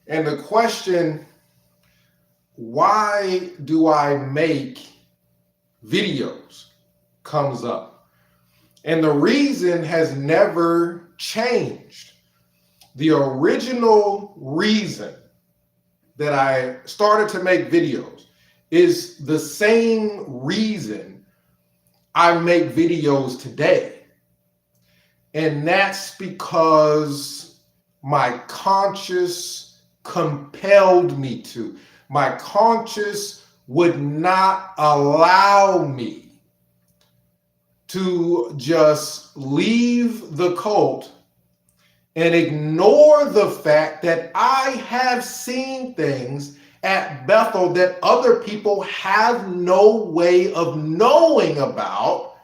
And the question, why do I make videos, comes up. And the reason has never changed. The original reason that I started to make videos is the same reason I make videos today. And that's because my conscience compelled me to. My conscience would not allow me to just leave the cult and ignore the fact that I have seen things at Bethel that other people have no way of knowing about,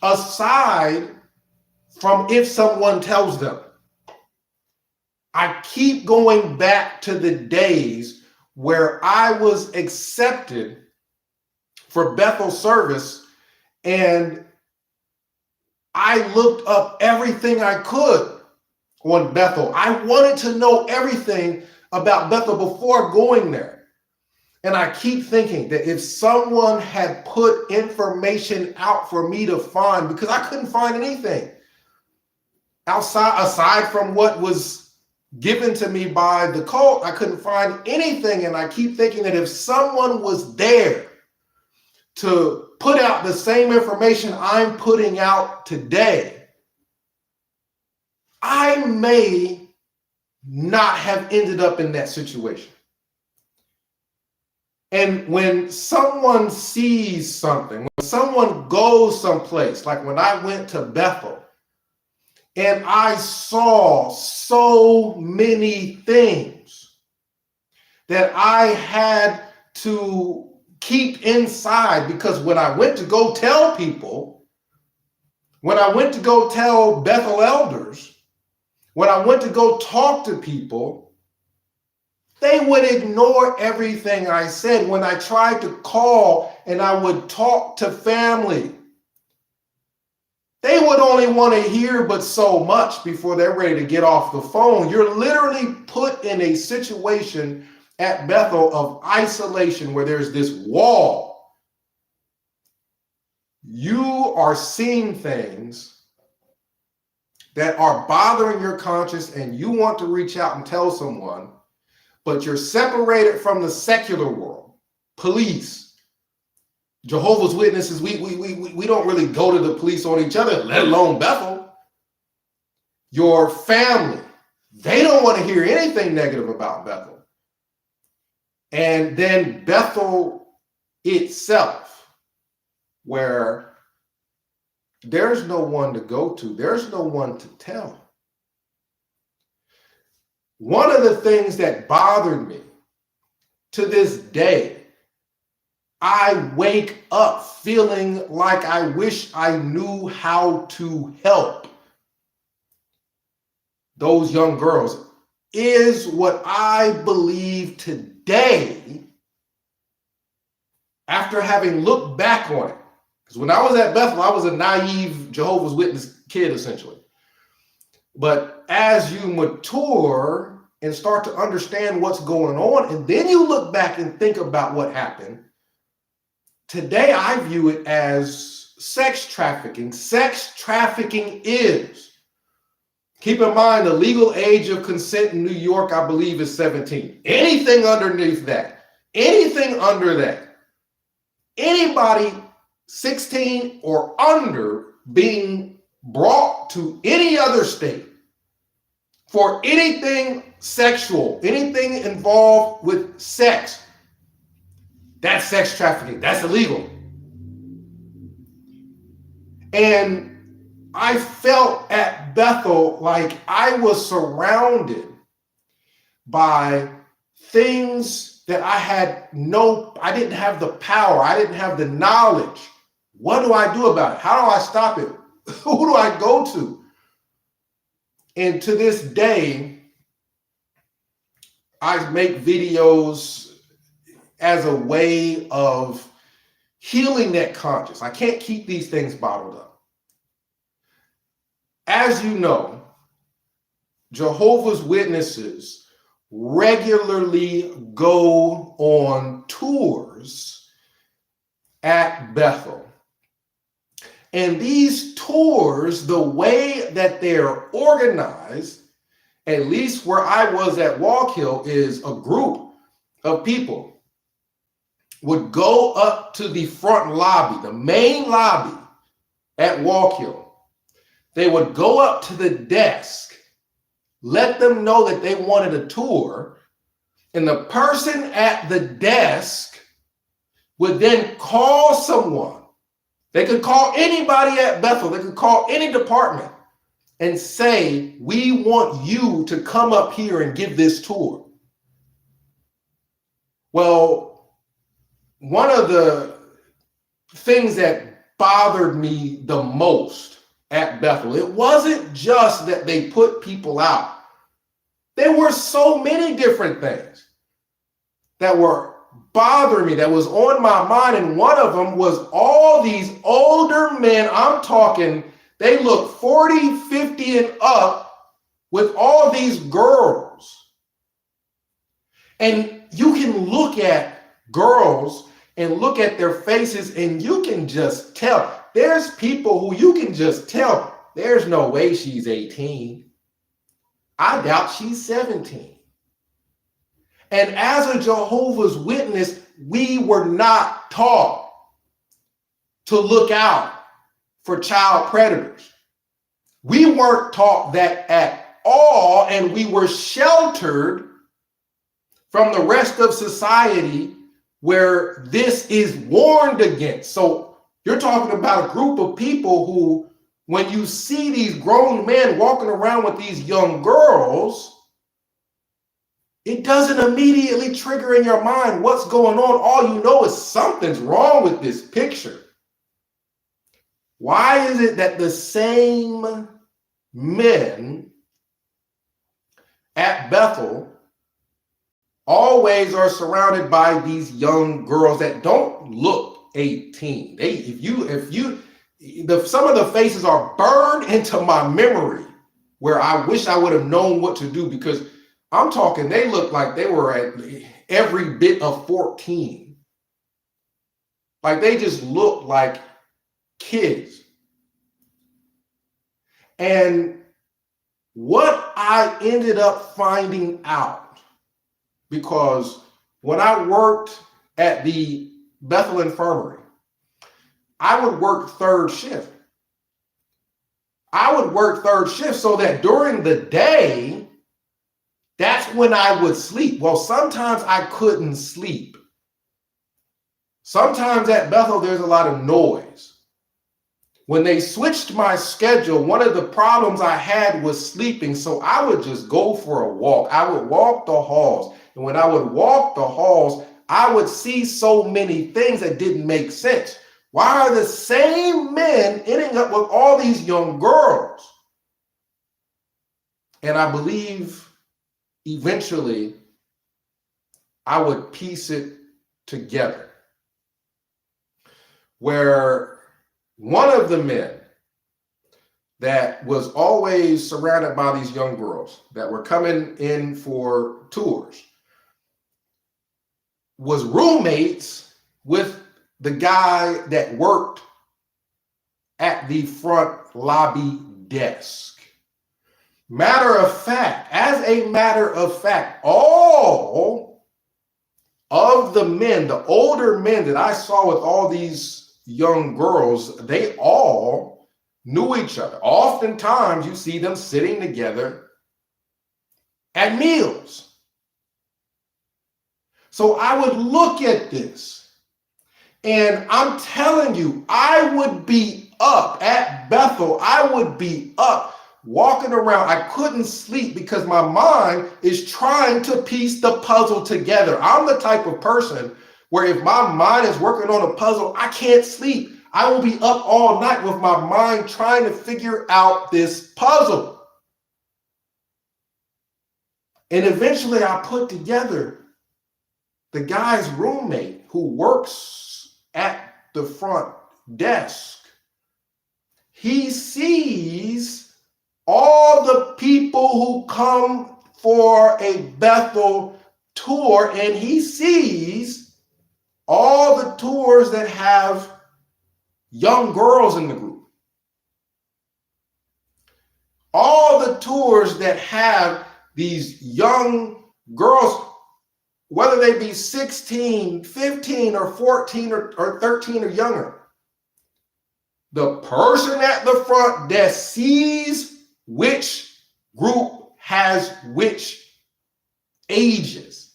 aside from if someone tells them. I keep going back to the days where I was accepted for Bethel service, and I looked up everything I could on Bethel. I wanted to know everything about Bethel before going there. And I keep thinking that if someone had put information out for me to find, because I couldn't find anything aside from what was given to me by the cult, I couldn't find anything. And I keep thinking that if someone was there to put out the same information I'm putting out today, I may not have ended up in that situation. And when someone sees something, when someone goes someplace, like when I went to Bethel, and I saw so many things that I had to keep inside, because when I went to go tell people, when I went to go tell Bethel elders, when I went to go talk to people, they would ignore everything I said. When I tried to call and I would talk to family, they would only want to hear but so much before they're ready to get off the phone. You're literally put in a situation at Bethel of isolation where there's this wall. You are seeing things that are bothering your conscience, and you want to reach out and tell someone, but you're separated from the secular world. Police, Jehovah's Witnesses, we don't really go to the police on each other, let alone Bethel. Your family, they don't want to hear anything negative about Bethel. And then Bethel itself, where there's no one to go to, there's no one to tell. One of the things that bothered me to this day, I wake up feeling like I wish I knew how to help those young girls, is what I believe today, after having looked back on it. Because when I was at Bethel, I was a naive Jehovah's Witness kid, essentially. But as you mature and start to understand what's going on, and then you look back and think about what happened, today I view it as sex trafficking. Sex trafficking is, keep in mind, the legal age of consent in New York, I believe, is 17. Anything underneath that, anything under that, anybody 16 or under being brought to any other state for anything sexual, anything involved with sex, that's sex trafficking. That's illegal. And I felt at Bethel like I was surrounded by things that I didn't have the power. I didn't have the knowledge. What do I do about it? How do I stop it? Who do I go to? And to this day, I make videos as a way of healing that conscience. I can't keep these things bottled up. As you know, Jehovah's Witnesses regularly go on tours at Bethel. And these tours, the way that they're organized, at least where I was at Walk Hill, is a group of people would go up to the front lobby, the main lobby at Walk Hill. They would go up to the desk, let them know that they wanted a tour, and the person at the desk would then call someone. They could call anybody at Bethel. They could call any department and say, we want you to come up here and give this tour. Well, one of the things that bothered me the most at Bethel, it wasn't just that they put people out. There were so many different things that were bothering me, that was on my mind. And one of them was all these older men, I'm talking, they look 40, 50 and up, with all these girls. And you can look at girls and look at their faces and you can just tell. There's people who you can just tell, there's no way she's 18. I doubt she's 17. And as a Jehovah's Witness, we were not taught to look out for child predators. We weren't taught that at all, and we were sheltered from the rest of society where this is warned against. So you're talking about a group of people who, when you see these grown men walking around with these young girls, it doesn't immediately trigger in your mind what's going on. All you know is something's wrong with this picture. Why is it that the same men at Bethel always are surrounded by these young girls that don't look 18? Some of the faces are burned into my memory where I wish I would have known what to do, because I'm talking, they look like they were at every bit of 14. Like they just look like kids. And what I ended up finding out, because when I worked at the Bethel Infirmary, I would work third shift. So that during the day, that's when I would sleep. Well, sometimes I couldn't sleep. Sometimes at Bethel, there's a lot of noise. When they switched my schedule, one of the problems I had was sleeping. So I would just go for a walk. I would walk the halls. And when I would walk the halls, I would see so many things that didn't make sense. Why are the same men ending up with all these young girls? And I believe eventually I would piece it together, where one of the men that was always surrounded by these young girls that were coming in for tours was roommates with the guy that worked at the front lobby desk. As a matter of fact, all of the men, the older men that I saw with all these young girls, they all knew each other. Oftentimes you see them sitting together at meals. So I would look at this, and I'm telling you, I would be up at Bethel. I would be up walking around. I couldn't sleep because my mind is trying to piece the puzzle together. I'm the type of person where if my mind is working on a puzzle, I can't sleep. I will be up all night with my mind trying to figure out this puzzle. And eventually I put together the guy's roommate who works at the front desk. He sees all the people who come for a Bethel tour, and he sees all the tours that have young girls in the group. All the tours that have these young girls, whether they be 16, 15, or 14, or 13 or younger. The person at the front desk sees which group has which ages.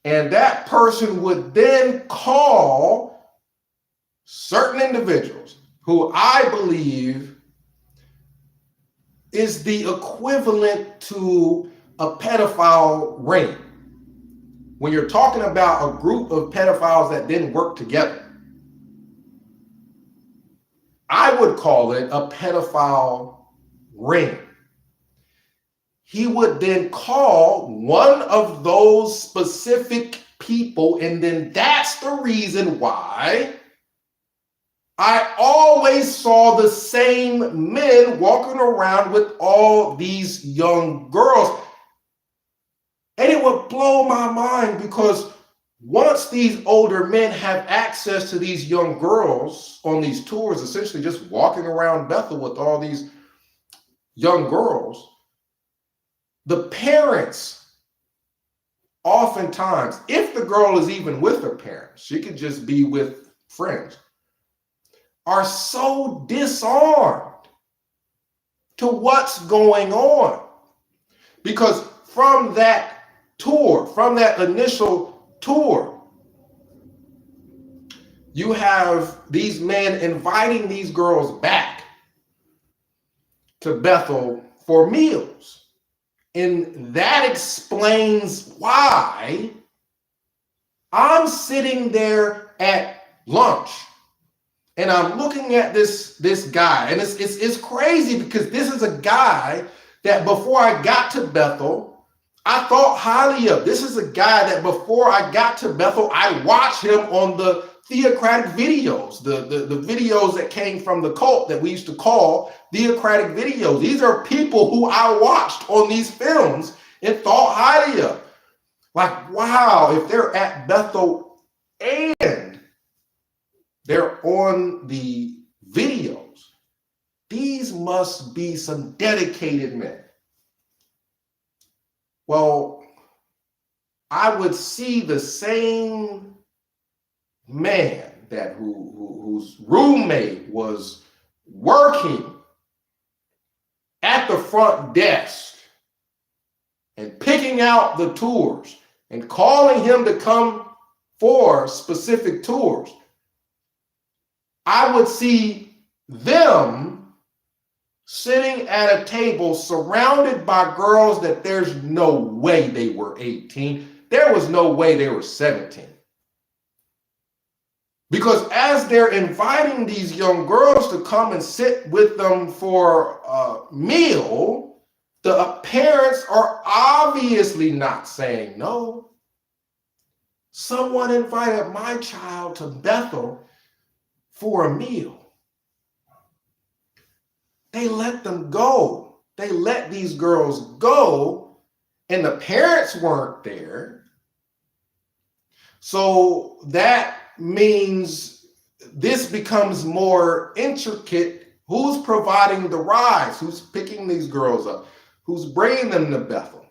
And that person would then call certain individuals who I believe is the equivalent to a pedophile ring. When you're talking about a group of pedophiles that didn't work together, I would call it a pedophile ring. He would then call one of those specific people, and then that's the reason why I always saw the same men walking around with all these young girls. And it would blow my mind, because once these older men have access to these young girls on these tours, essentially just walking around Bethel with all these young girls, the parents, oftentimes, if the girl is even with her parents, she could just be with friends, are so disarmed to what's going on. Because from that tour, from that initial tour, you have these men inviting these girls back to Bethel for meals. And that explains why I'm sitting there at lunch and I'm looking at this guy, and it's crazy, because this is a guy that before I got to Bethel, I thought highly of. This is a guy that before I got to Bethel, I watched him on the theocratic videos, the videos that came from the cult that we used to call theocratic videos. These are people who I watched on these films and thought highly of. Like, wow, if they're at Bethel and they're on the videos, these must be some dedicated men. Well, I would see the same man that whose roommate was working at the front desk and picking out the tours and calling him to come for specific tours. I would see them sitting at a table surrounded by girls that there's no way they were 18. There was no way they were 17. Because as they're inviting these young girls to come and sit with them for a meal, the parents are obviously not saying no. Someone invited my child to Bethel for a meal. They let them go. They let these girls go, and the parents weren't there. So that means this becomes more intricate. Who's providing the rides? Who's picking these girls up? Who's bringing them to Bethel?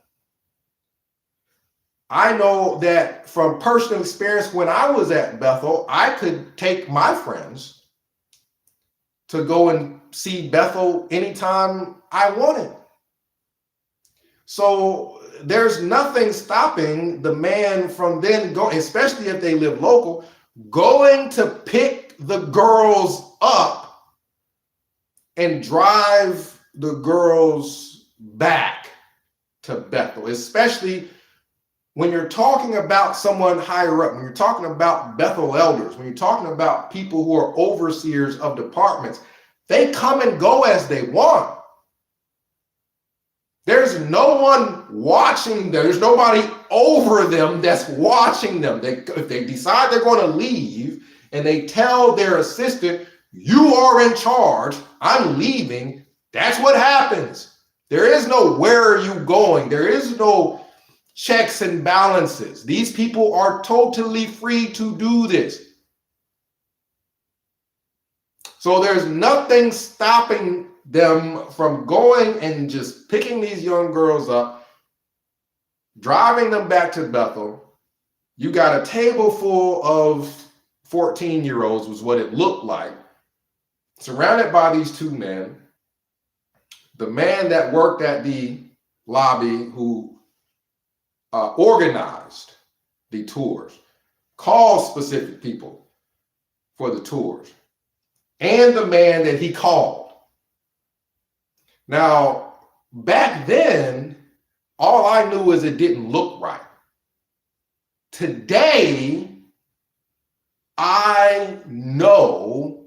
I know that from personal experience, when I was at Bethel, I could take my friends to go and see Bethel anytime I wanted. So there's nothing stopping the man from then going, especially if they live local, going to pick the girls up and drive the girls back to Bethel, especially when you're talking about someone higher up, when you're talking about Bethel elders, when you're talking about people who are overseers of departments. They come and go as they want. There's no one watching them. There's nobody over them that's watching them. If they decide they're going to leave and they tell their assistant, you are in charge, I'm leaving, that's what happens. There is no where are you going? There is no checks and balances. These people are totally free to do this. So there's nothing stopping them from going and just picking these young girls up, driving them back to Bethel. You got a table full of 14-year-olds was what it looked like, surrounded by these two men. The man that worked at the lobby who organized the tours, called specific people for the tours, and the man that he called. Now, back then, all I knew was it didn't look right. Today, I know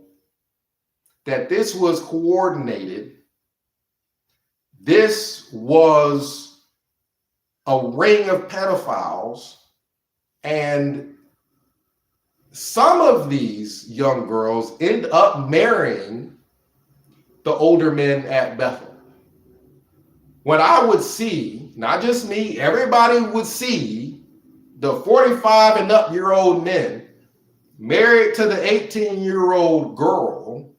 that this was coordinated. This was a ring of pedophiles, and some of these young girls end up marrying the older men at Bethel. When I would see, not just me, everybody would see the 45 and up year old men married to the 18-year-old girl,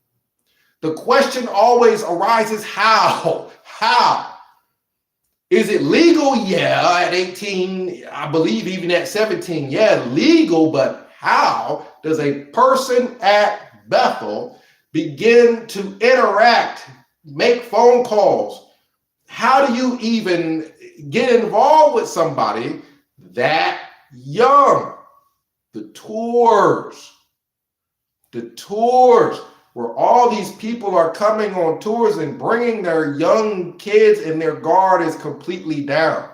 the question always arises, how? How? Is it legal? Yeah, at 18, I believe even at 17, yeah, legal, but how does a person at Bethel begin to interact, make phone calls? How do you even get involved with somebody that young? The tours where all these people are coming on tours and bringing their young kids and their guard is completely down.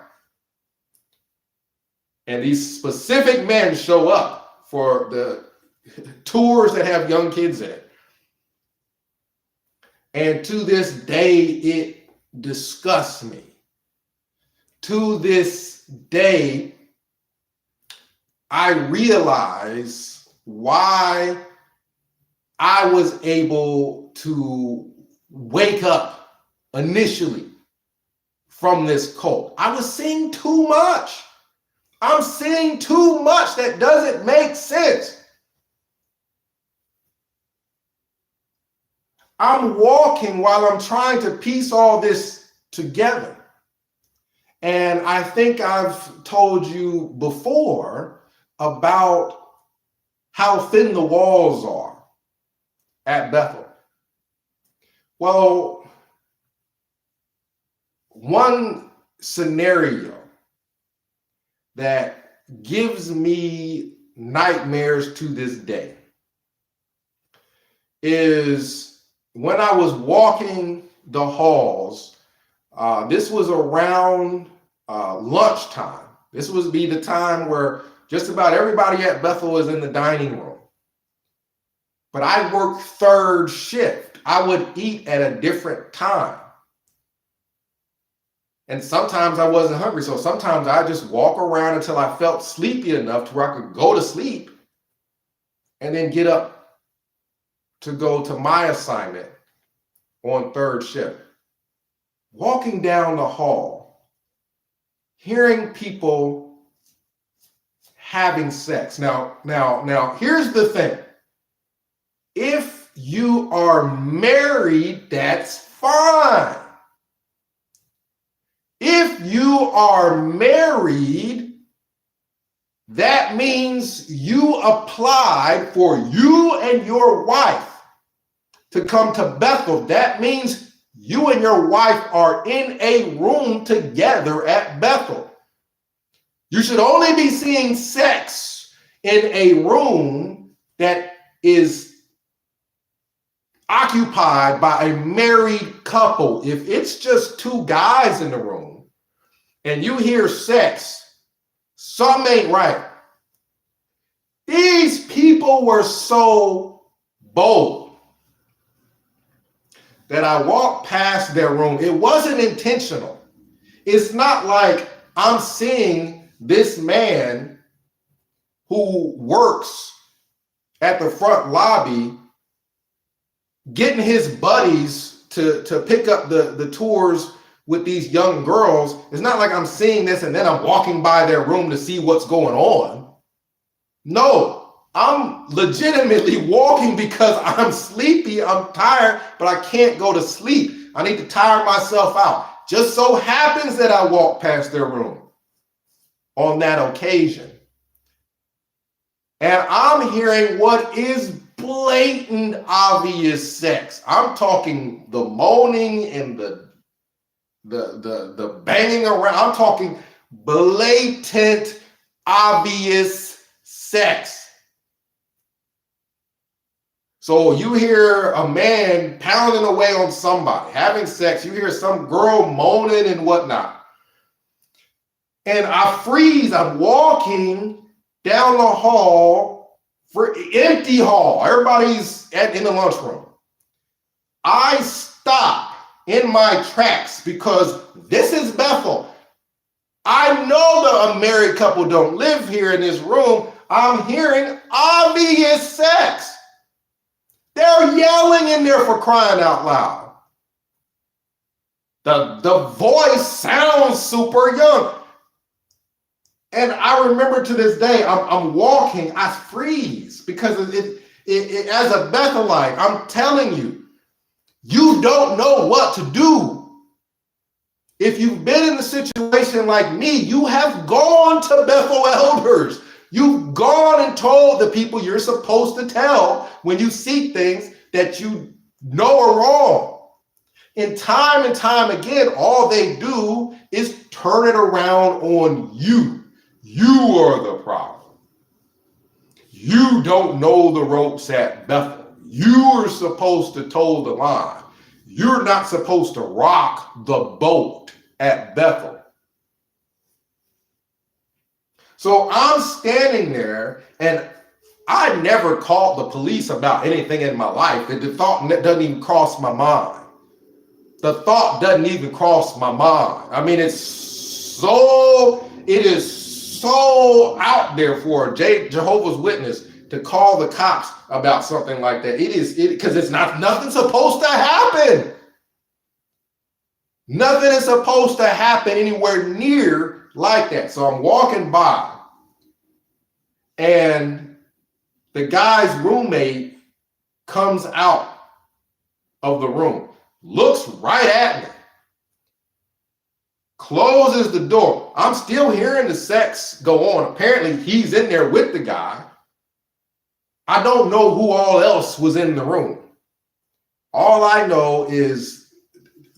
And these specific men show up for the tours that have young kids in it. And to this day, it disgusts me. To this day, I realize why I was able to wake up initially from this cult. I was seeing too much. I'm seeing too much that doesn't make sense. I'm walking while I'm trying to piece all this together. And I think I've told you before about how thin the walls are at Bethel. Well, one scenario that gives me nightmares to this day is when I was walking the halls. This was around lunchtime. This would be the time where just about everybody at Bethel was in the dining room. But I worked third shift. I would eat at a different time. And sometimes I wasn't hungry. So sometimes I just walk around until I felt sleepy enough to where I could go to sleep and then get up to go to my assignment on third shift. Walking down the hall, hearing people having sex. Now, here's the thing. If you are married, that's fine. If you are married, that means you applied for you and your wife to come to Bethel. That means you and your wife are in a room together at Bethel. You should only be seeing sex in a room that is occupied by a married couple. If it's just two guys in the room and you hear sex, something ain't right. These people were so bold that I walked past their room. It wasn't intentional. It's not like I'm seeing this man who works at the front lobby getting his buddies to pick up the tours with these young girls. It's not like I'm seeing this and then I'm walking by their room to see what's going on. No, I'm legitimately walking because I'm sleepy, I'm tired, but I can't go to sleep. I need to tire myself out. Just so happens that I walk past their room on that occasion. And I'm hearing what is blatant, obvious sex. I'm talking the moaning and the banging around. I'm talking blatant, obvious sex. So you hear a man pounding away on somebody, having sex. You hear some girl moaning and whatnot. And I freeze. I'm walking down the hall, for empty hall. Everybody's in the lunchroom. I stop in my tracks because this is Bethel. I know the married couple don't live here in this room. I'm hearing obvious sex. They're yelling in there for crying out loud. The voice sounds super young. And I remember to this day, I'm walking, I freeze because it as a Bethelite, I'm telling you, you don't know what to do. If you've been in a situation like me, you have gone to Bethel elders. You've gone and told the people you're supposed to tell when you see things that you know are wrong. And time again, all they do is turn it around on you. You are the problem. You don't know the ropes at Bethel. You are supposed to toe the line. You're not supposed to rock the boat at Bethel. So I'm standing there, and I never called the police about anything in my life. The thought doesn't even cross my mind. The thought doesn't even cross my mind. I mean, it is so out there for a Jehovah's Witness to call the cops about something like that. Because it's nothing's supposed to happen. Nothing is supposed to happen anywhere near like that. So I'm walking by, and the guy's roommate comes out of the room, looks right at me, closes the door. I'm still hearing the sex go on. Apparently, he's in there with the guy. I don't know who all else was in the room. All I know is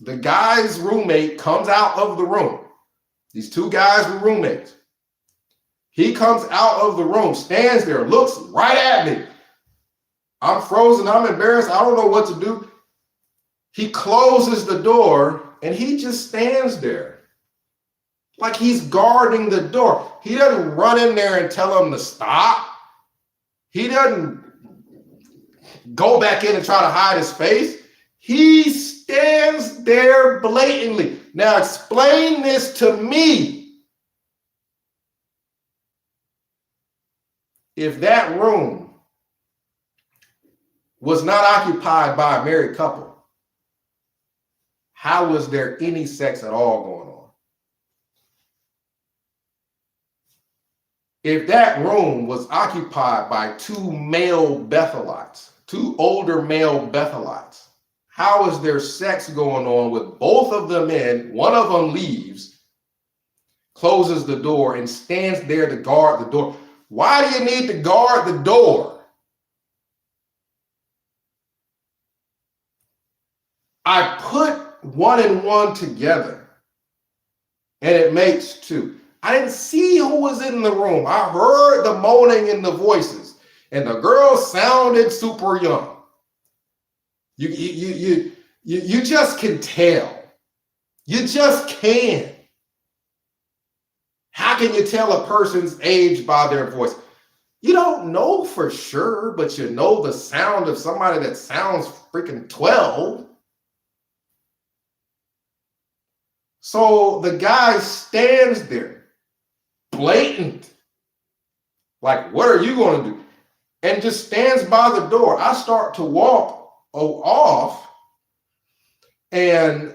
the guy's roommate comes out of the room. These two guys were roommates. He comes out of the room, stands there, looks right at me. I'm frozen. I'm embarrassed. I don't know what to do. He closes the door, and he just stands there like he's guarding the door. He doesn't run in there and tell him to stop. He doesn't go back in and try to hide his face. He stands there blatantly. Now explain this to me. If that room was not occupied by a married couple, how was there any sex at all going on? If that room was occupied by two male Bethelites, two older male Bethelites, how is there sex going on with both of them in? One of them leaves, closes the door, and stands there to guard the door. Why do you need to guard the door? I put one and one together, and it makes two. I didn't see who was in the room. I heard the moaning and the voices, and the girl sounded super young. You just can tell. You just can. How can you tell a person's age by their voice? You don't know for sure, but you know the sound of somebody that sounds freaking 12. So the guy stands there, blatant, like, what are you going to do? And just stands by the door. I start to walk off, and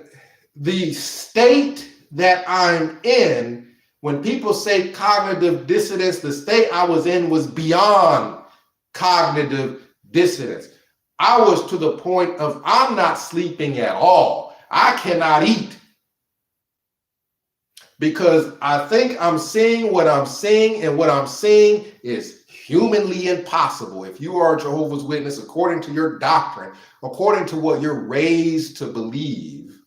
the state that I'm in, when people say cognitive dissonance, the state I was in was beyond cognitive dissonance. I was to the point of I'm not sleeping at all. I cannot eat because I think I'm seeing what I'm seeing, and what I'm seeing is humanly impossible. If you are a Jehovah's Witness, according to your doctrine, according to what you're raised to believe,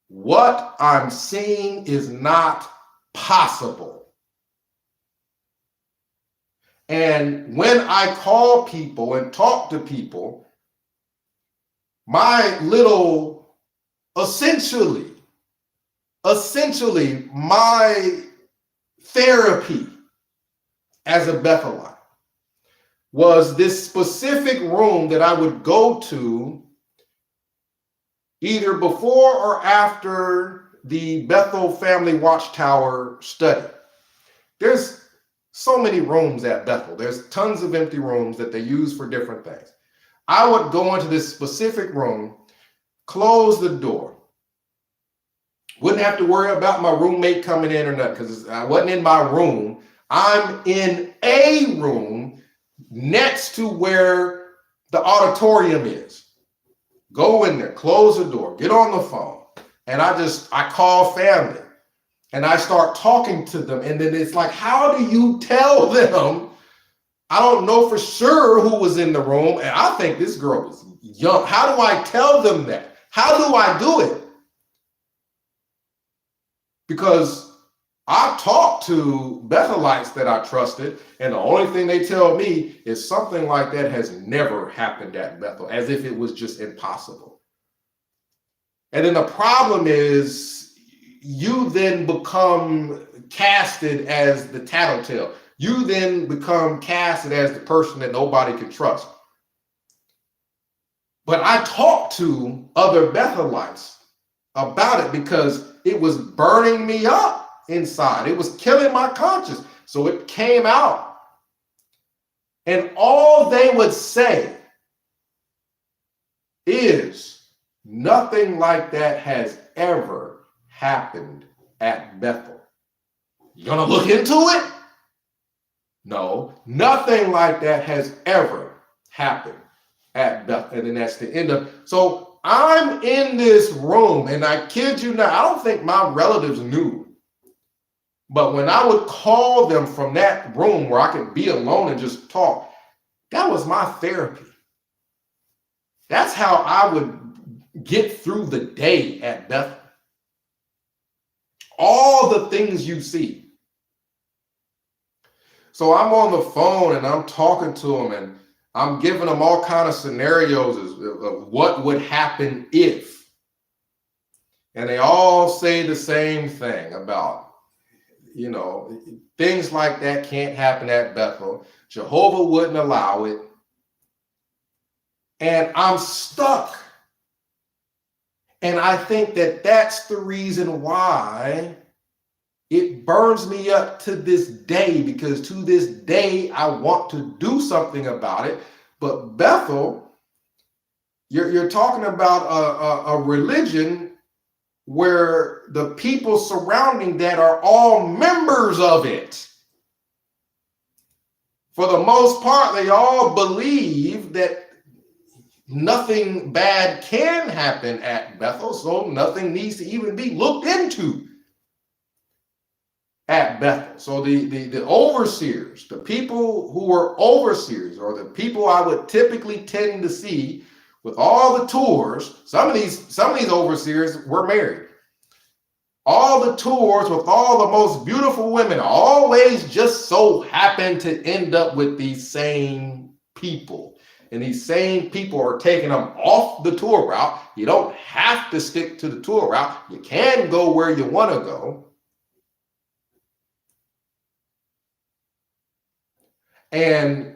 what I'm seeing is not possible. And when I call people and talk to people, my little, essentially, my therapy as a Bethelite was this specific room that I would go to either before or after the Bethel Family Watchtower study. There's so many rooms at Bethel. There's tons of empty rooms that they use for different things. I would go into this specific room, close the door. Wouldn't have to worry about my roommate coming in or nothing because I wasn't in my room. I'm in a room next to where the auditorium is. Go in there, close the door, get on the phone, and I call family and I start talking to them. And then it's like, how do you tell them? I don't know for sure who was in the room, and I think this girl was young. How do I tell them that? How do I do it? Because I talked to Bethelites that I trusted, and the only thing they tell me is something like that has never happened at Bethel, as if it was just impossible. And then the problem is you then become casted as the tattletale. You then become casted as the person that nobody can trust. But I talked to other Bethelites about it because it was burning me up inside. It was killing my conscience. So it came out. And all they would say is, nothing like that has ever happened at Bethel. You gonna look into it? No, nothing like that has ever happened at Bethel. And then that's the end of. So I'm in this room, and I kid you not, I don't think my relatives knew. But when I would call them from that room where I could be alone and just talk, that was my therapy. That's how I would get through the day at Bethel. All the things you see. So I'm on the phone and I'm talking to them and I'm giving them all kind of scenarios of what would happen if. And they all say the same thing about, things like that can't happen at Bethel. Jehovah wouldn't allow it. And I'm stuck. And I think that that's the reason why it burns me up to this day, because to this day, I want to do something about it. But Bethel, you're talking about a religion where the people surrounding that are all members of it. For the most part, they all believe that nothing bad can happen at Bethel, so nothing needs to even be looked into at Bethel. So the overseers, the people who were overseers, or the people I would typically tend to see with all the tours, some of these overseers were married. All the tours with all the most beautiful women always just so happen to end up with these same people. And these same people are taking them off the tour route. You don't have to stick to the tour route. You can go where you want to go. And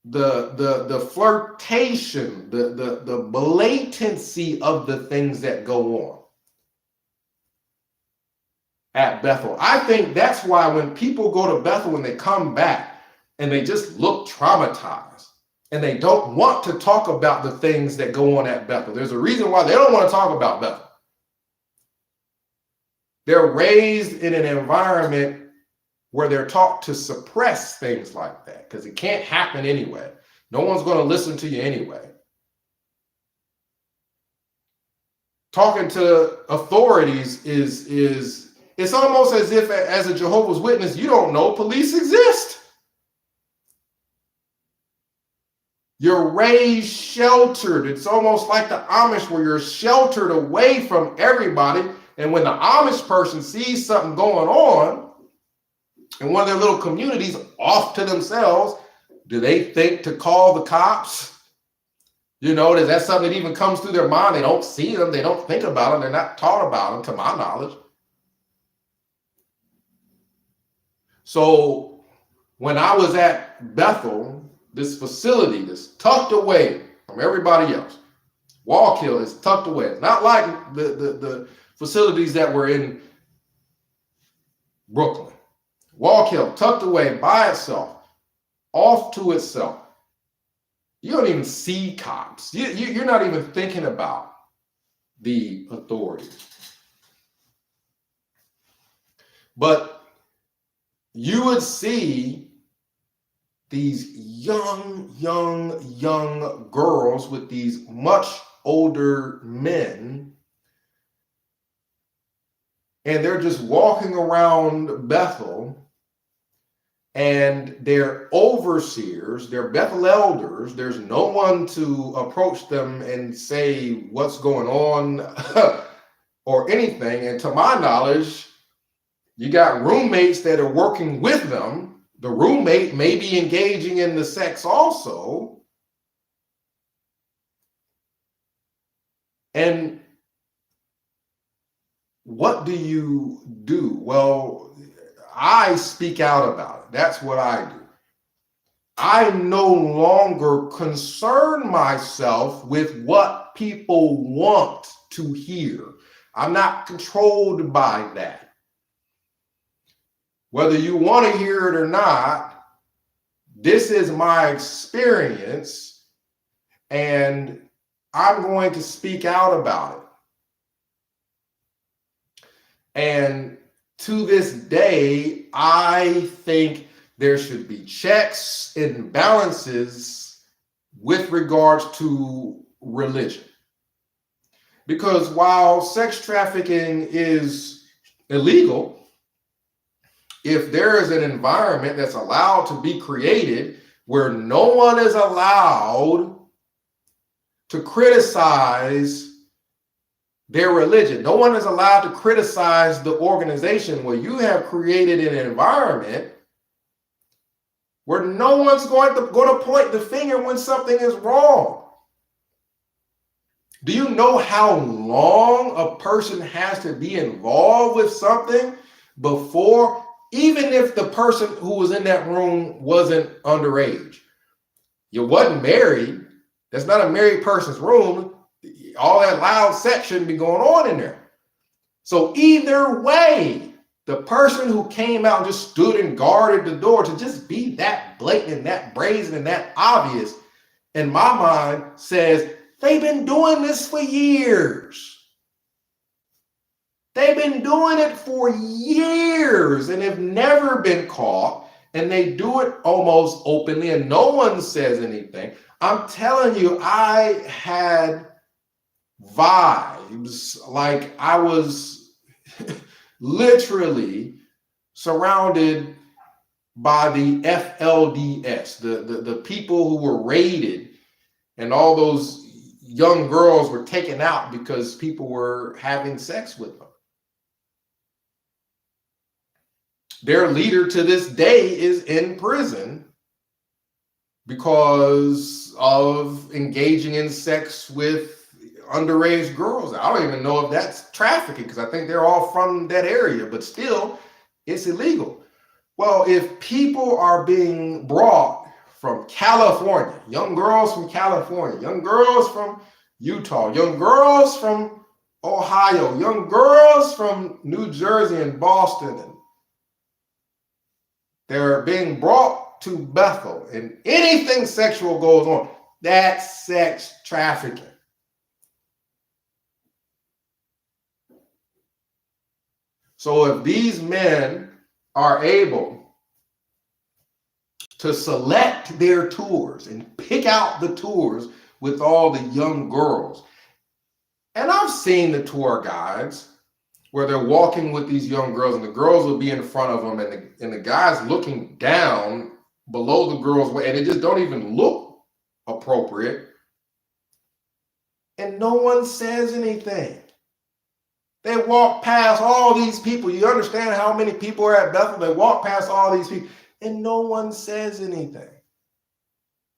the flirtation, the blatancy of the things that go on at Bethel. I think that's why when people go to Bethel and they come back and they just look traumatized, And they don't want to talk about the things that go on at Bethel. There's a reason why they don't want to talk about Bethel. They're raised in an environment where they're taught to suppress things like that because it can't happen anyway. No one's going to listen to you anyway. Talking to authorities is it's almost as if as a Jehovah's Witness, you don't know police exist. You're raised sheltered. It's almost like the Amish where you're sheltered away from everybody. And when the Amish person sees something going on in one of their little communities off to themselves, do they think to call the cops? You know, is that something that even comes through their mind? They don't see them. They don't think about them. They're not taught about them, to my knowledge. So when I was at Bethel, this facility that's tucked away from everybody else, Wallkill is tucked away. It's not like the facilities that were in Brooklyn. Wallkill tucked away by itself, off to itself. You don't even see cops. You're not even thinking about the authorities. But you would see these young girls with these much older men, and they're just walking around Bethel, and they're overseers, they're Bethel elders. There's no one to approach them and say what's going on or anything. And to my knowledge, you got roommates that are working with them. The roommate may be engaging in the sex also. And what do you do? Well, I speak out about it. That's what I do. I no longer concern myself with what people want to hear. I'm not controlled by that. Whether you want to hear it or not, this is my experience, and I'm going to speak out about it. And to this day, I think there should be checks and balances with regards to religion. Because while sex trafficking is illegal, if there is an environment that's allowed to be created where no one is allowed to criticize their religion, no one is allowed to criticize the organization, where you have created an environment where no one's going to point the finger when something is wrong. Do you know how long a person has to be involved with something before, even if the person who was in that room wasn't underage? You wasn't married. That's not a married person's room. All that loud sex shouldn't be going on in there. So either way, the person who came out and just stood and guarded the door, to just be that blatant and that brazen and that obvious, in my mind, says they've been doing this for years. They've been doing it for years and have never been caught, and they do it almost openly and no one says anything. I'm telling you, I had vibes like I was literally surrounded by the FLDS, the people who were raided, and all those young girls were taken out because people were having sex with them. Their leader to this day is in prison because of engaging in sex with underage girls. I don't even know if that's trafficking, because I think they're all from that area, but still, it's illegal. Well, if people are being brought from California, young girls from California, young girls from Utah, young girls from Ohio, young girls from New Jersey and Boston, and they're being brought to Bethel and anything sexual goes on, that's sex trafficking. So if these men are able to select their tours and pick out the tours with all the young girls, and I've seen the tour guides where they're walking with these young girls and the girls will be in front of them and the guy's looking down below the girls and it just don't even look appropriate. And no one says anything. They walk past all these people. You understand how many people are at Bethel? They walk past all these people and no one says anything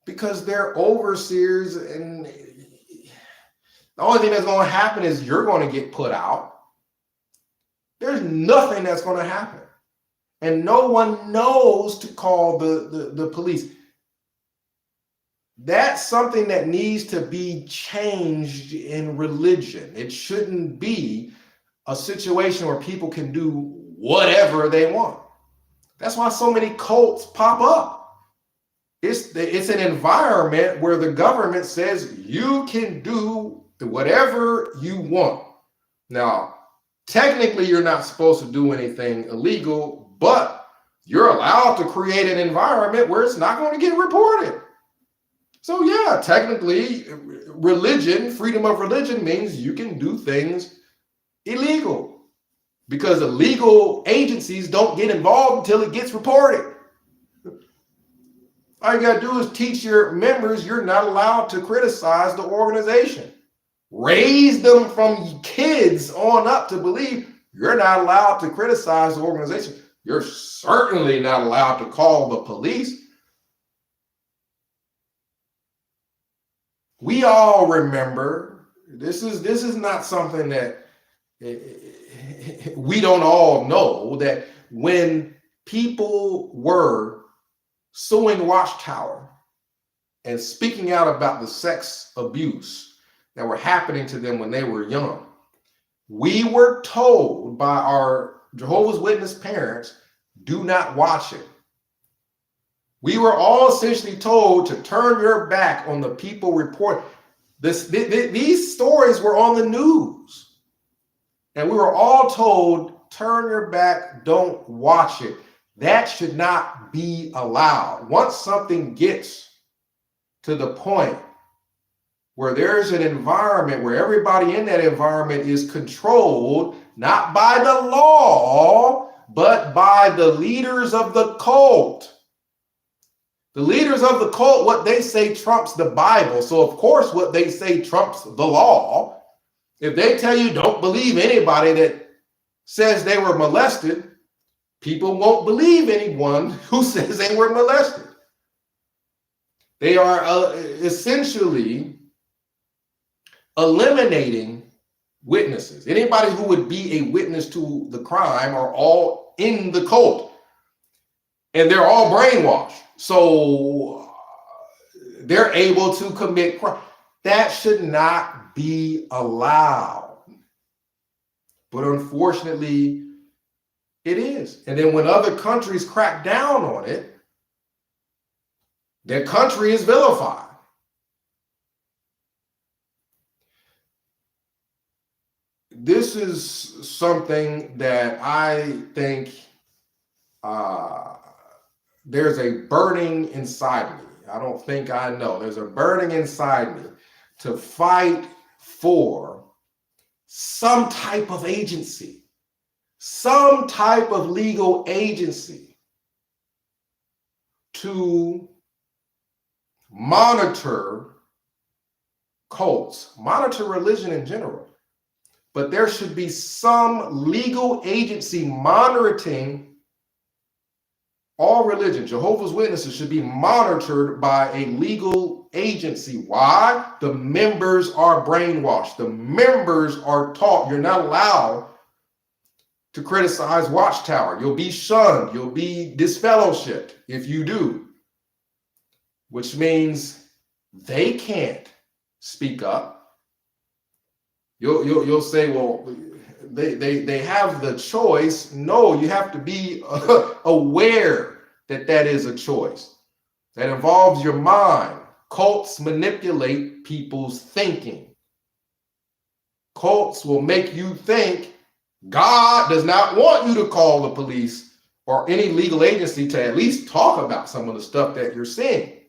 because they're overseers, and the only thing that's going to happen is you're going to get put out. There's nothing that's going to happen. And no one knows to call the police. That's something that needs to be changed in religion. It shouldn't be a situation where people can do whatever they want. That's why so many cults pop up. It's an environment where the government says you can do whatever you want. Now, technically, you're not supposed to do anything illegal, but you're allowed to create an environment where it's not going to get reported. So yeah, technically, religion, freedom of religion means you can do things illegal because illegal agencies don't get involved until it gets reported. All you got to do is teach your members you're not allowed to criticize the organization. Raise them from kids on up to believe you're not allowed to criticize the organization. You're certainly not allowed to call the police. We all remember, this is not something that we don't all know, that when people were suing Watchtower and speaking out about the sex abuse that were happening to them when they were young, we were told by our Jehovah's Witness parents, do not watch it. We were all essentially told to turn your back on the people report this. These stories were on the news, and we were all told, turn your back, don't watch it. That should not be allowed. Once something gets to the point where there's an environment where everybody in that environment is controlled, not by the law, but by the leaders of the cult. The leaders of the cult, what they say trumps the Bible. So of course, what they say trumps the law. If they tell you don't believe anybody that says they were molested, people won't believe anyone who says they were molested. They are essentially eliminating witnesses. Anybody who would be a witness to the crime are all in the cult, and they're all brainwashed. So they're able to commit crime. That should not be allowed. But unfortunately, it is. And then when other countries crack down on it, their country is vilified. This is something that I think there's a burning inside me. I don't think I know. There's a burning inside me to fight for some type of agency, some type of legal agency to monitor cults, monitor religion in general. But there should be some legal agency monitoring all religion. Jehovah's Witnesses should be monitored by a legal agency. Why? The members are brainwashed. The members are taught you're not allowed to criticize Watchtower. You'll be shunned. You'll be disfellowshipped if you do, which means they can't speak up. You'll say, well, they have the choice. No, you have to be aware that that is a choice. that involves your mind. Cults manipulate people's thinking. Cults will make you think God does not want you to call the police or any legal agency to at least talk about some of the stuff that you're seeing,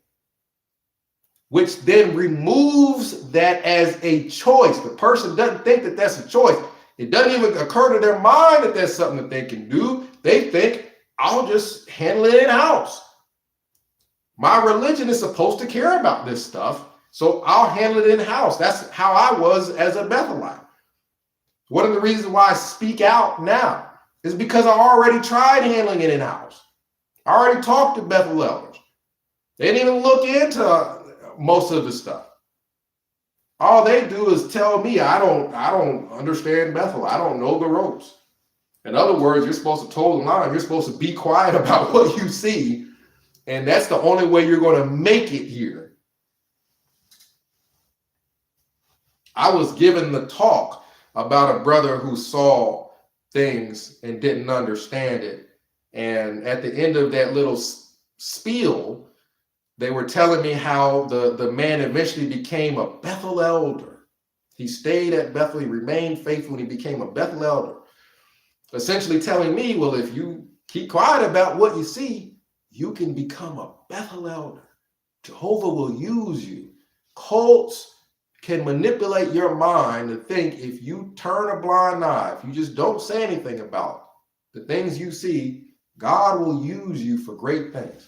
which then removes that as a choice. The person doesn't think that that's a choice. It doesn't even occur to their mind that that's something that they can do. They think, I'll just handle it in-house. My religion is supposed to care about this stuff, so I'll handle it in-house. That's how I was as a Bethelite. One of the reasons why I speak out now is because I already tried handling it in-house. I already talked to Bethel elders. They didn't even look into most of the stuff. All they do is tell me I don't understand Bethel. I don't know the ropes. In other words, you're supposed to toe the line. You're supposed to be quiet about what you see. And that's the only way you're going to make it here. I was given the talk about a brother who saw things and didn't understand it. And at the end of that little spiel, they were telling me how the man eventually became a Bethel elder. He stayed at Bethel. He remained faithful, and he became a Bethel elder. Essentially telling me, well, if you keep quiet about what you see, you can become a Bethel elder. Jehovah will use you. Cults can manipulate your mind to think if you turn a blind eye, if you just don't say anything about the things you see, God will use you for great things.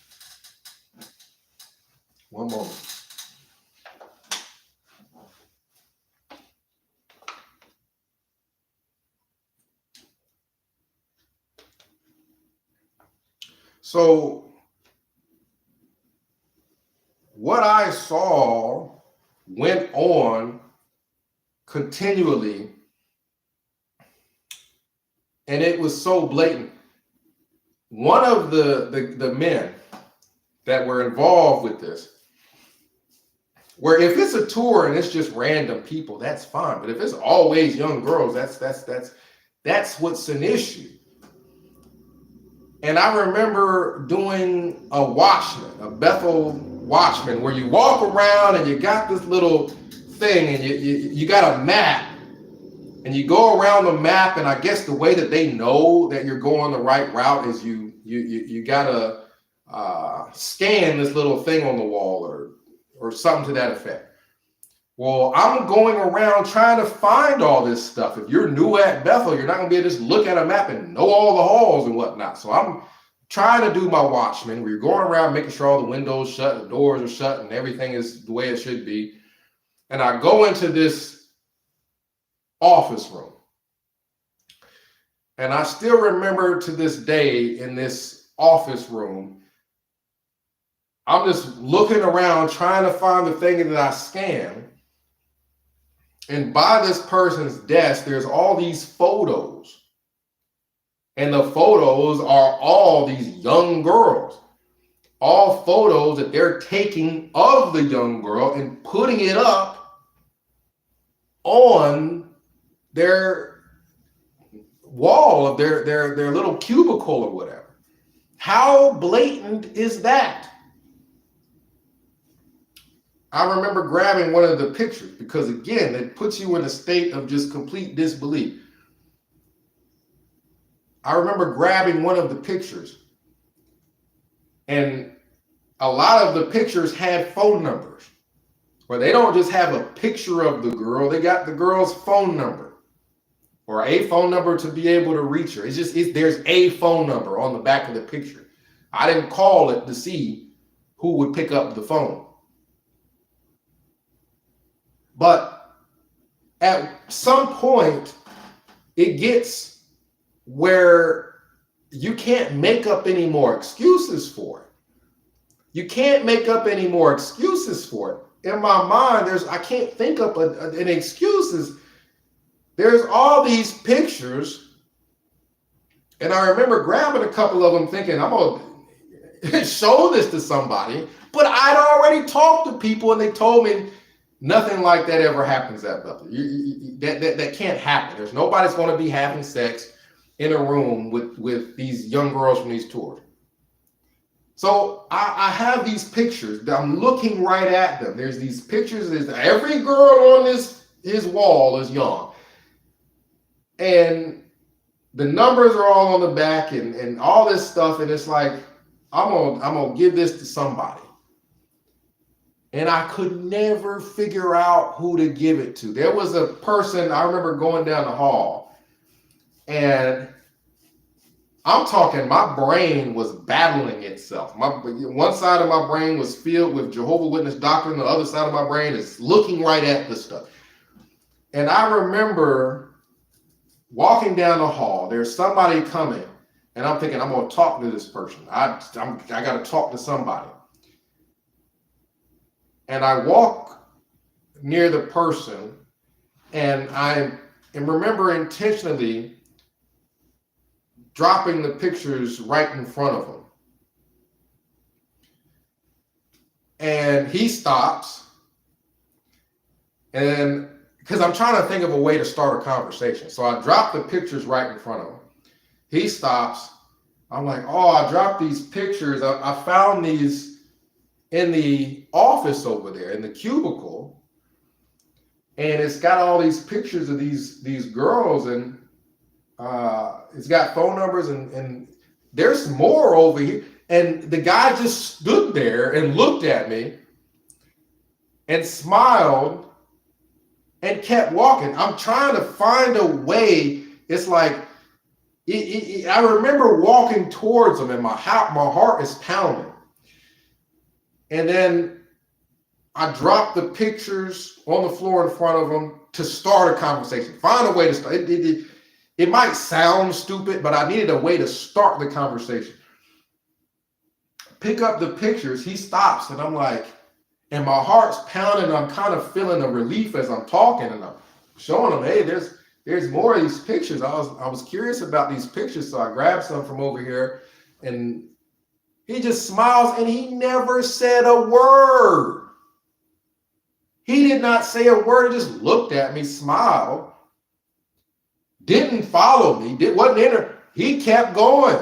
One moment. So what I saw went on continually, and it was so blatant. One of the men that were involved with this, where if it's a tour and it's just random people, that's fine. But if it's always young girls, that's what's an issue. And I remember doing a watchman, a Bethel watchman, where you walk around and you got this little thing and you got a map, and you go around the map, and I guess the way that they know that you're going the right route is you gotta scan this little thing on the wall or something to that effect. Well, I'm going around trying to find all this stuff. If you're new at Bethel, you're not going to be able to just look at a map and know all the halls and whatnot. So I'm trying to do my watchman, where you're going around making sure all the windows shut, the doors are shut, and everything is the way it should be. And I go into this office room. And I still remember to this day, in this office room, I'm just looking around trying to find the thing that I scanned. And by this person's desk, there's all these photos. And the photos are all these young girls. All photos that they're taking of the young girl and putting it up on their wall of their little cubicle or whatever. How blatant is that? I remember grabbing one of the pictures because, again, it puts you in a state of just complete disbelief. I remember grabbing one of the pictures, and a lot of the pictures had phone numbers, where they don't just have a picture of the girl, they got the girl's phone number or a phone number to be able to reach her. There's a phone number on the back of the picture. I didn't call it to see who would pick up the phone. But at some point, it gets where you can't make up any more excuses for it. You can't make up any more excuses for it. In my mind, I can't think up an excuses. There's all these pictures, and I remember grabbing a couple of them thinking, I'm going to show this to somebody, but I'd already talked to people, and they told me, nothing like that ever happens at Bethel. That can't happen. There's nobody's going to be having sex in a room with these young girls from these tours. So I have these pictures. I'm looking right at them. There's these pictures. There's every girl on his wall is young. And the numbers are all on the back and all this stuff. And it's like, I'm gonna give this to somebody. And I could never figure out who to give it to. There was a person, I remember going down the hall, and I'm talking, my brain was battling itself. One side of my brain was filled with Jehovah's Witness doctrine. The other side of my brain is looking right at this stuff. And I remember walking down the hall. There's somebody coming, and I'm thinking, I'm going to talk to this person. I got to talk to somebody. And I walk near the person, and I remember intentionally dropping the pictures right in front of him. And he stops, and because I'm trying to think of a way to start a conversation. So I drop the pictures right in front of him. He stops. I'm like, oh, I dropped these pictures. I found these in the office over there, in the cubicle. And it's got all these pictures of these girls, and it's got phone numbers, and there's more over here. And the guy just stood there and looked at me and smiled and kept walking. I'm trying to find a way. It's like, I remember walking towards him, and my heart is pounding. And then I dropped the pictures on the floor in front of him to start a conversation. Find a way to start. It might sound stupid, but I needed a way to start the conversation. Pick up the pictures. He stops, and I'm like, and my heart's pounding. I'm kind of feeling a relief as I'm talking, and I'm showing him, hey, there's more of these pictures. I was curious about these pictures, so I grabbed some from over here, and he just smiles, and he never said a word. He did not say a word. He just looked at me, smiled, didn't follow me, wasn't in her. He kept going.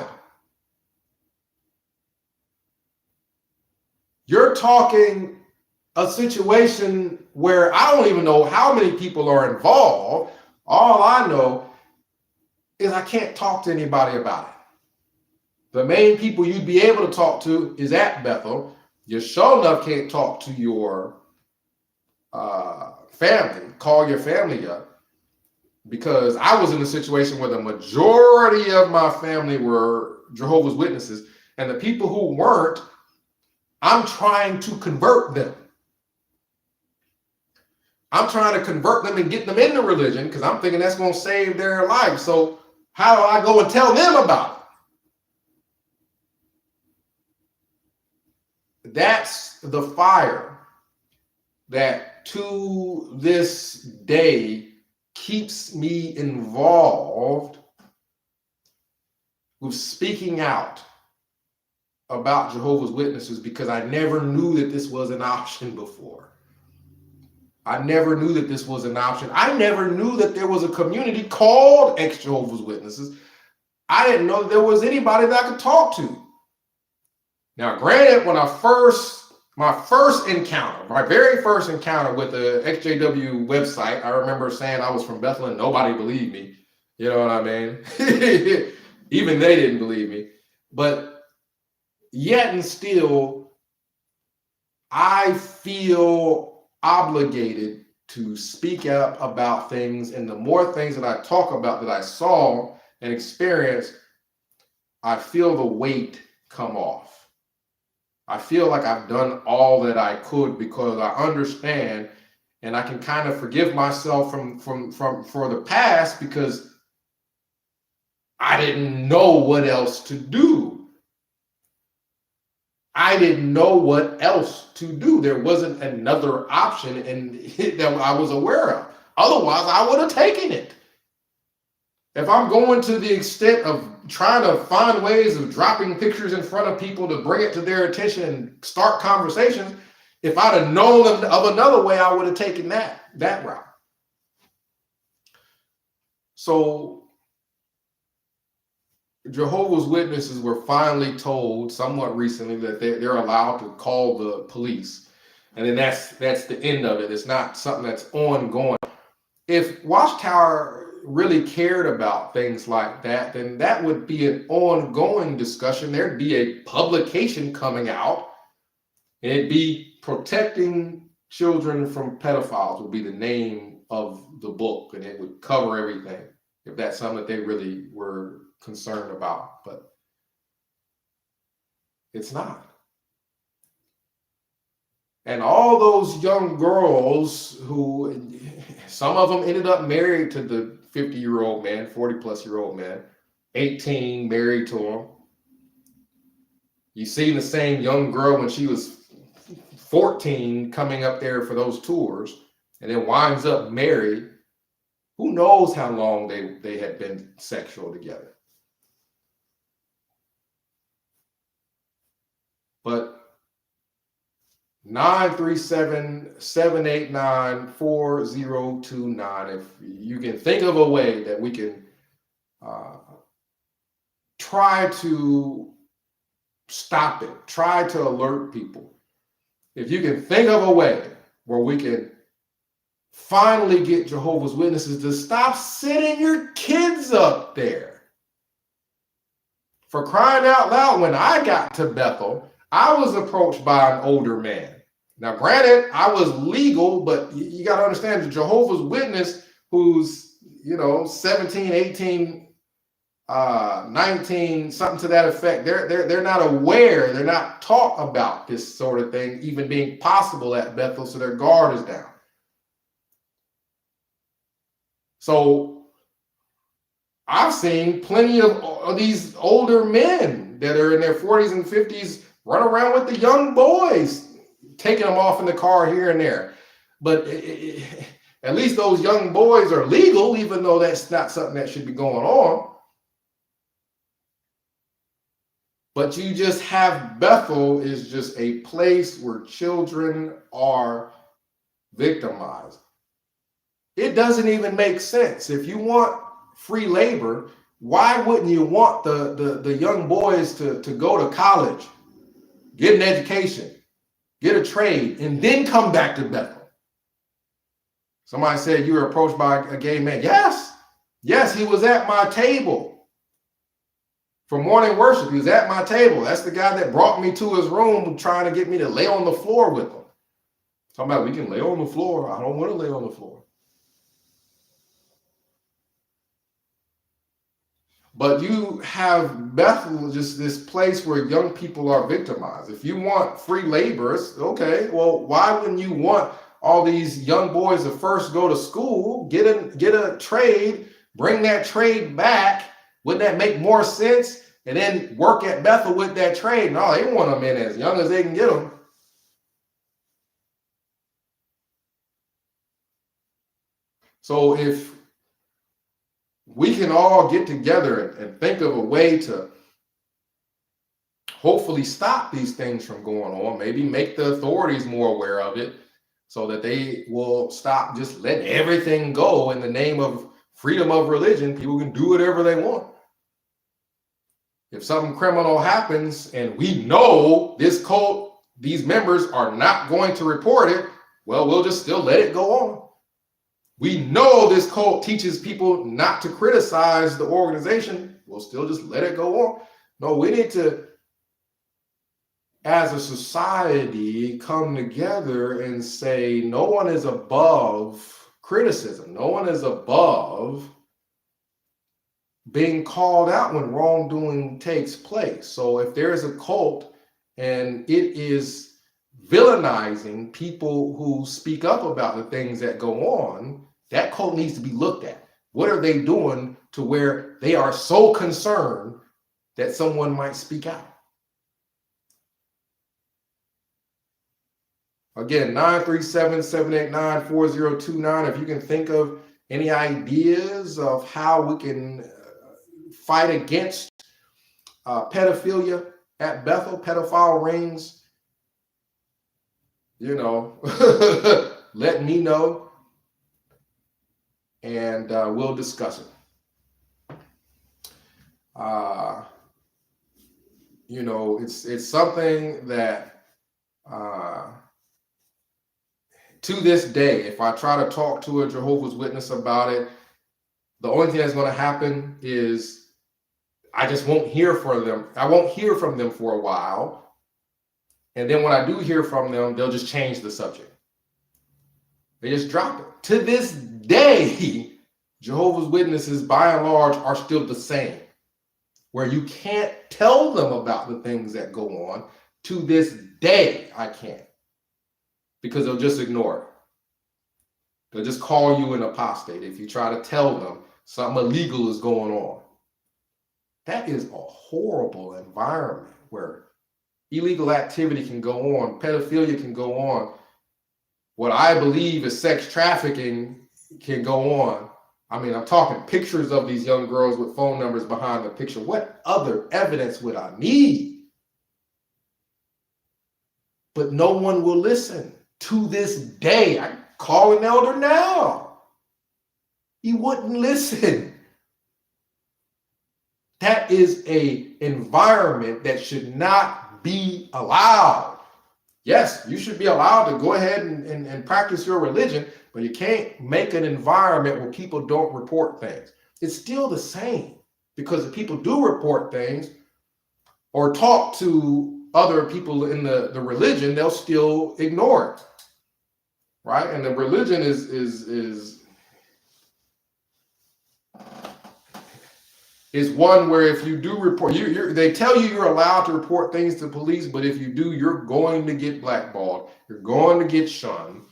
You're talking a situation where I don't even know how many people are involved. All I know is I can't talk to anybody about it. The main people you'd be able to talk to is at Bethel. You sure enough can't talk to your family, call your family up, because I was in a situation where the majority of my family were Jehovah's Witnesses, and the people who weren't, I'm trying to convert them. I'm trying to convert them and get them into religion, because I'm thinking that's going to save their life. So how do I go and tell them about it? That's the fire that to this day keeps me involved with speaking out about Jehovah's Witnesses, because I never knew that this was an option before. I never knew that this was an option. I never knew that there was a community called ex-Jehovah's Witnesses. I didn't know that there was anybody that I could talk to. Now, granted, when my very first encounter with the XJW website, I remember saying I was from Bethel and nobody believed me. You know what I mean? Even they didn't believe me. But yet and still, I feel obligated to speak up about things, and the more things that I talk about that I saw and experienced, I feel the weight come off. I feel like I've done all that I could, because I understand, and I can kind of forgive myself for the past, because I didn't know what else to do. I didn't know what else to do. There wasn't another option that I was aware of. Otherwise, I would have taken it. If I'm going to the extent of trying to find ways of dropping pictures in front of people to bring it to their attention and start conversations, if I'd have known of another way, I would have taken that route. So Jehovah's Witnesses were finally told somewhat recently that they're allowed to call the police. And then that's the end of it. It's not something that's ongoing. If Watchtower really cared about things like that, then that would be an ongoing discussion. There'd be a publication coming out, and it'd be Protecting Children from Pedophiles would be the name of the book, and it would cover everything if that's something that they really were concerned about. But it's not. And all those young girls who, some of them ended up married to the 50-year-old man, 40-plus-year-old man, 18, married to him. You see the same young girl when she was 14 coming up there for those tours, and then winds up married. Who knows how long they had been sexual together. But 937-789-4029. If you can think of a way that we can try to stop it, try to alert people. If you can think of a way where we can finally get Jehovah's Witnesses to stop sending your kids up there. For crying out loud, when I got to Bethel, I was approached by an older man. Now, granted, I was legal, but you got to understand the Jehovah's Witness who's, 17, 18, 19, something to that effect. They're not aware. They're not taught about this sort of thing even being possible at Bethel, so their guard is down. So I've seen plenty of these older men that are in their 40s and 50s run around with the young boys, taking them off in the car here and there. But at least those young boys are legal, even though that's not something that should be going on. But you just have Bethel is just a place where children are victimized. It doesn't even make sense. If you want free labor, why wouldn't you want the young boys to go to college, get an education, get a trade, and then come back to Bethel? Somebody said you were approached by a gay man. Yes, he was at my table for morning worship. He was at my table. That's the guy that brought me to his room trying to get me to lay on the floor with him. Talking about we can lay on the floor. I don't want to lay on the floor. But you have Bethel, just this place where young people are victimized. If you want free laborers, okay, well, why wouldn't you want all these young boys to first go to school, get a trade, bring that trade back? Wouldn't that make more sense? And then work at Bethel with that trade? No, they want them in as young as they can get them. So if we can all get together and think of a way to hopefully stop these things from going on, maybe make the authorities more aware of it so that they will stop just letting everything go in the name of freedom of religion. People can do whatever they want. If something criminal happens and we know this cult, these members are not going to report it, well, we'll just still let it go on. We know this cult teaches people not to criticize the organization. We'll still just let it go on. No, we need to, as a society, come together and say no one is above criticism. No one is above being called out when wrongdoing takes place. So if there is a cult and it is villainizing people who speak up about the things that go on, that cult needs to be looked at. What are they doing to where they are so concerned that someone might speak out? Again, 937-789-4029. If you can think of any ideas of how we can fight against pedophilia at Bethel, pedophile rings, let me know, and we'll discuss it. You know, it's something that to this day, if I try to talk to a Jehovah's Witness about it, the only thing that's going to happen is I just won't hear from them. I won't hear from them for a while. And then when I do hear from them, they'll just change the subject. They just drop it. To this day, Jehovah's Witnesses, by and large, are still the same, where you can't tell them about the things that go on. To this day, I can't, because they'll just ignore it. They'll just call you an apostate if you try to tell them something illegal is going on. That is a horrible environment where illegal activity can go on, pedophilia can go on. What I believe is sex trafficking can go on. I mean, I'm talking pictures of these young girls with phone numbers behind the picture. What other evidence would I need? But no one will listen. To this day, I call an elder now. He wouldn't listen. That is an environment that should not be allowed. Yes, you should be allowed to go ahead and practice your religion, but you can't make an environment where people don't report things. It's still the same, because if people do report things or talk to other people in the religion, they'll still ignore it, right? And the religion is one where if you do report, they tell you you're allowed to report things to police, but if you do, you're going to get blackballed. You're going to get shunned.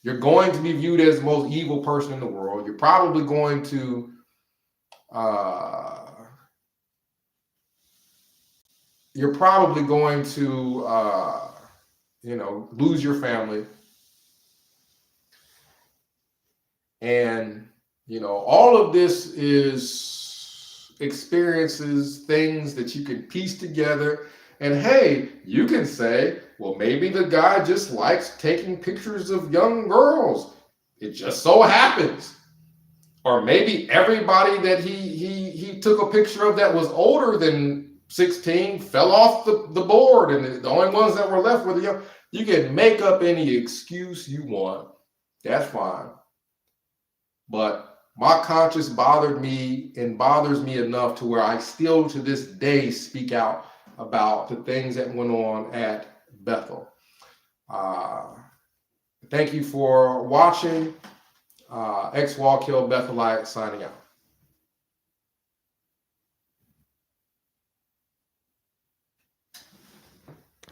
You're going to be viewed as the most evil person in the world. You're probably going to lose your family. And, all of this is experiences, things that you can piece together. And hey, you can say, well, maybe the guy just likes taking pictures of young girls. It just so happens. Or maybe everybody that he took a picture of that was older than 16 fell off the board, and the only ones that were left were the young. You can make up any excuse you want. That's fine. But my conscience bothered me and bothers me enough to where I still to this day speak out about the things that went on at Bethel. Thank you for watching. Ex-Wallkill Bethelite signing out.